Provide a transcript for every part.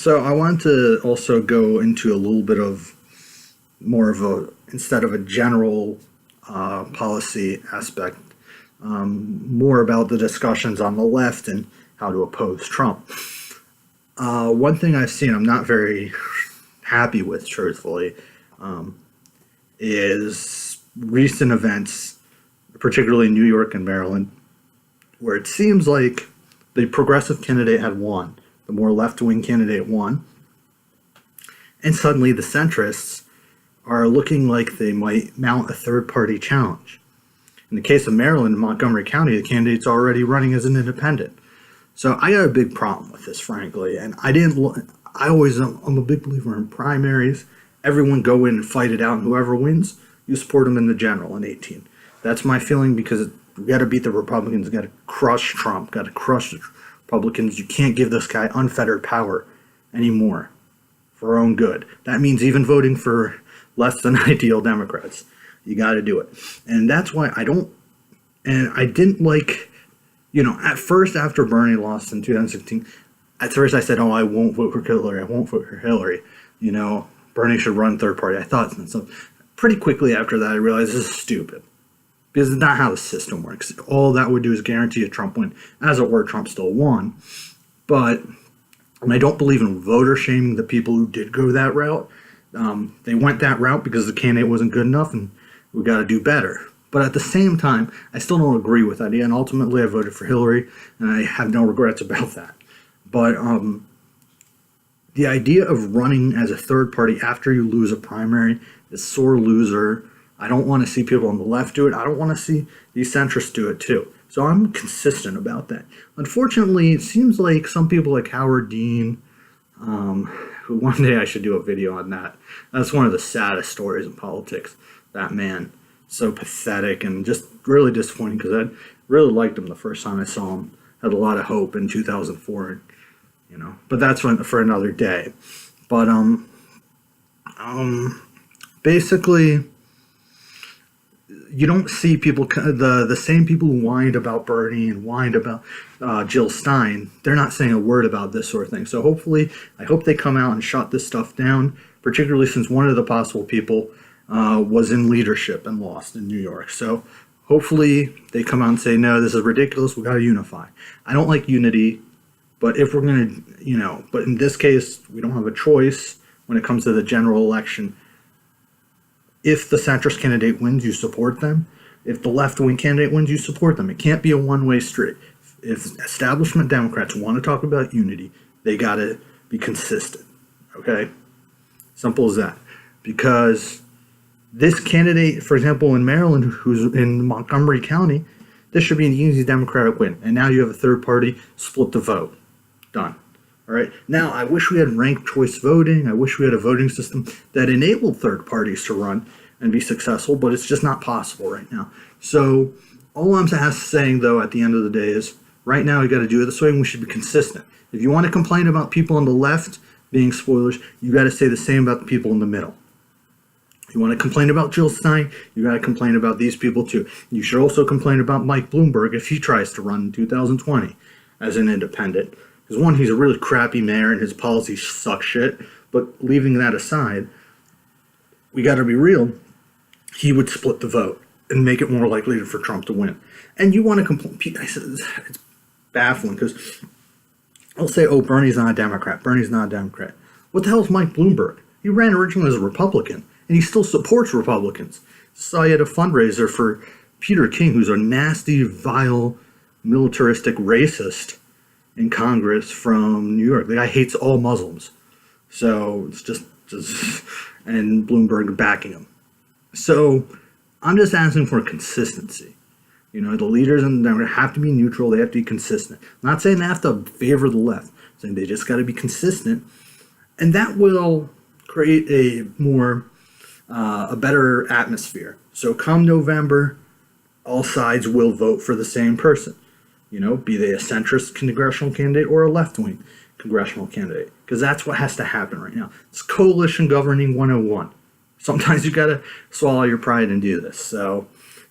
So I want to also go into a little bit of more of a, instead of a general policy aspect, more about the discussions on the left and how to oppose Trump. One thing I've seen I'm not very happy with, truthfully, is recent events, particularly New York and Maryland, where it seems like the progressive candidate had won, the more left-wing candidate won, and suddenly the centrists are looking like they might mount a third-party challenge. In the case of Maryland and Montgomery County, the candidate's already running as an independent. So I got a big problem with this, frankly, and I'm a big believer in primaries. Everyone go in and fight it out, and whoever wins, you support them in the general in 18. That's my feeling, because we got to beat the Republicans, got to crush Trump, got to crush the Republicans. You can't give this guy unfettered power anymore for our own good. That means even voting for less than ideal Democrats. You got to do it. And that's why I didn't like, at first after Bernie lost in 2016, at first I said, oh, I won't vote for Hillary. I won't vote for Hillary. Bernie should run third party. I thought so. Pretty quickly after that, I realized this is stupid, because it's not how the system works. All that would do is guarantee a Trump win. As it were, Trump still won. And I don't believe in voter shaming the people who did go that route. They went that route because the candidate wasn't good enough, and we got to do better. But at the same time, I still don't agree with that. And ultimately, I voted for Hillary, and I have no regrets about that. But the idea of running as a third party after you lose a primary is sore loser. I don't want to see people on the left do it. I don't want to see these centrists do it too. So I'm consistent about that. Unfortunately, it seems like some people like Howard Dean, who one day I should do a video on that. That's one of the saddest stories in politics. That man, so pathetic and just really disappointing, because I really liked him the first time I saw him. Had a lot of hope in 2004, But that's for another day. But basically, you don't see people, the same people who whined about Bernie and whined about Jill Stein. They're not saying a word about this sort of thing. So I hope they come out and shut this stuff down, particularly since one of the possible people was in leadership and lost in New York. So hopefully they come out and say, no, this is ridiculous. We got to unify. I don't like unity, but if we're going to, but in this case, we don't have a choice when it comes to the general election. If the centrist candidate wins, you support them. If the left-wing candidate wins, you support them. It can't be a one-way street. If establishment Democrats want to talk about unity, they got to be consistent. Okay? Simple as that. Because this candidate, for example, in Maryland, who's in Montgomery County, this should be an easy Democratic win. And now you have a third party, split the vote. Done. All right. Now, I wish we had ranked choice voting. I wish we had a voting system that enabled third parties to run and be successful, but it's just not possible right now. So all I'm saying, though, at the end of the day is right now we got to do it this way, and we should be consistent. If you want to complain about people on the left being spoilers, you got to say the same about the people in the middle. You want to complain about Jill Stein, you got to complain about these people too. You should also complain about Mike Bloomberg if he tries to run in 2020 as an independent. Because one, he's a really crappy mayor and his policies suck shit. But leaving that aside, we got to be real. He would split the vote and make it more likely for Trump to win. And you want to complain. It's baffling because I'll say, oh, Bernie's not a Democrat. Bernie's not a Democrat. What the hell is Mike Bloomberg? He ran originally as a Republican, and he still supports Republicans. So he had a fundraiser for Peter King, who's a nasty, vile, militaristic racist in Congress from New York. The guy hates all Muslims. So it's just and Bloomberg backing him. So I'm just asking for consistency. The leaders in them have to be neutral. They have to be consistent. I'm not saying they have to favor the left. I'm saying they just got to be consistent. And that will create a better atmosphere. So come November, all sides will vote for the same person. Be they a centrist congressional candidate or a left-wing congressional candidate. Because that's what has to happen right now. It's coalition governing 101. Sometimes you got to swallow your pride and do this. So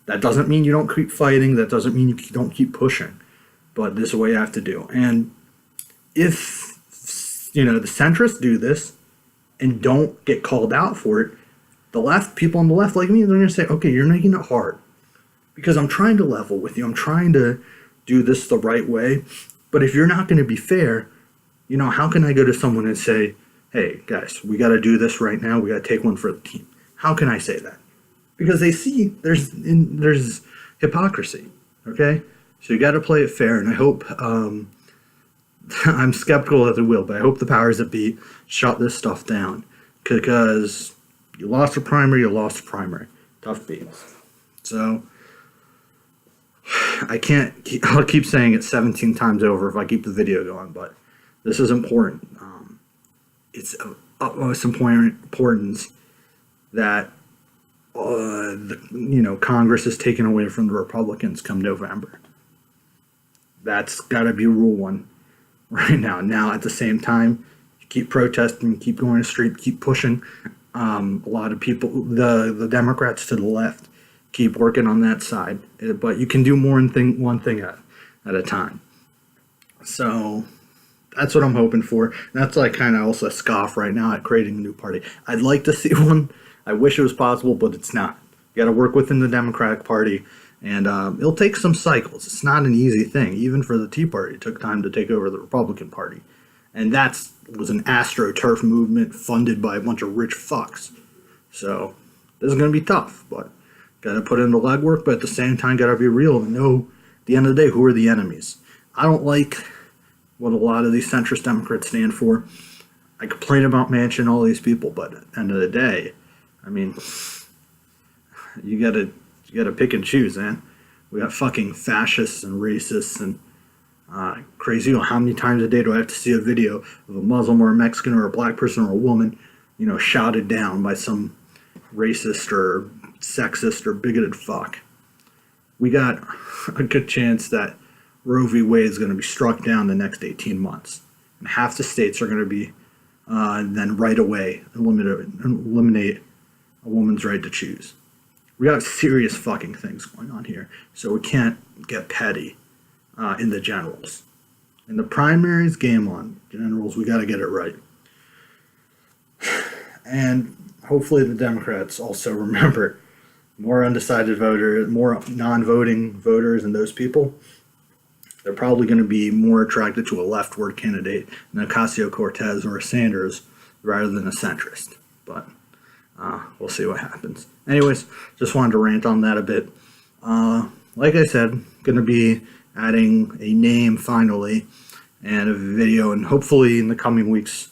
that doesn't mean you don't keep fighting. That doesn't mean you don't keep pushing. But this is what you have to do. And if the centrists do this and don't get called out for it, the left, people on the left like me, they're going to say, okay, you're making it hard because I'm trying to level with you. I'm trying to do this the right way. But if you're not going to be fair, how can I go to someone and say, hey, guys, we got to do this right now. We got to take one for the team. How can I say that? Because they see there's hypocrisy, okay? So you got to play it fair, and I hope, I'm skeptical that they will, but I hope the powers that be shut this stuff down, because you lost a primary, tough beans. So I'll keep saying it 17 times over if I keep the video going, but this is important. It's of utmost importance that Congress is taken away from the Republicans come November. That's got to be rule one right now. Now, at the same time, keep protesting, keep going to the street, keep pushing. A lot of people, the Democrats to the left, keep working on that side. But you can do more than one thing at a time. So that's what I'm hoping for. That's like kind of also a scoff right now at creating a new party. I'd like to see one. I wish it was possible, but it's not. You got to work within the Democratic Party, and it'll take some cycles. It's not an easy thing. Even for the Tea Party, it took time to take over the Republican Party. And that was an AstroTurf movement funded by a bunch of rich fucks. So this is going to be tough, but got to put in the legwork, but at the same time, got to be real and know at the end of the day, who are the enemies. I don't like what a lot of these centrist Democrats stand for. I complain about Manchin, all these people, but at the end of the day, I mean, you gotta pick and choose, man. We got fucking fascists and racists and crazy. How many times a day do I have to see a video of a Muslim or a Mexican or a black person or a woman, shouted down by some racist or sexist or bigoted fuck? We got a good chance that Roe v. Wade is going to be struck down the next 18 months. And half the states are going to be then right away eliminate a woman's right to choose. We got serious fucking things going on here. So we can't get petty in the generals. In the primaries, game on. Generals, we got to get it right. And hopefully the Democrats also remember more undecided voters, more non-voting voters and those people, they're probably going to be more attracted to a leftward candidate than Ocasio-Cortez or a Sanders rather than a centrist. But we'll see what happens. Anyways, just wanted to rant on that a bit. Like I said, going to be adding a name finally and a video, and hopefully in the coming weeks,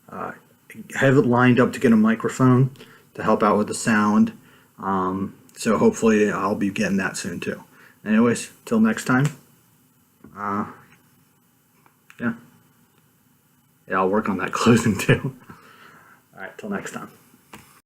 have it lined up to get a microphone to help out with the sound. So hopefully I'll be getting that soon too. Anyways, till next time. Yeah, I'll work on that closing too. All right, till next time.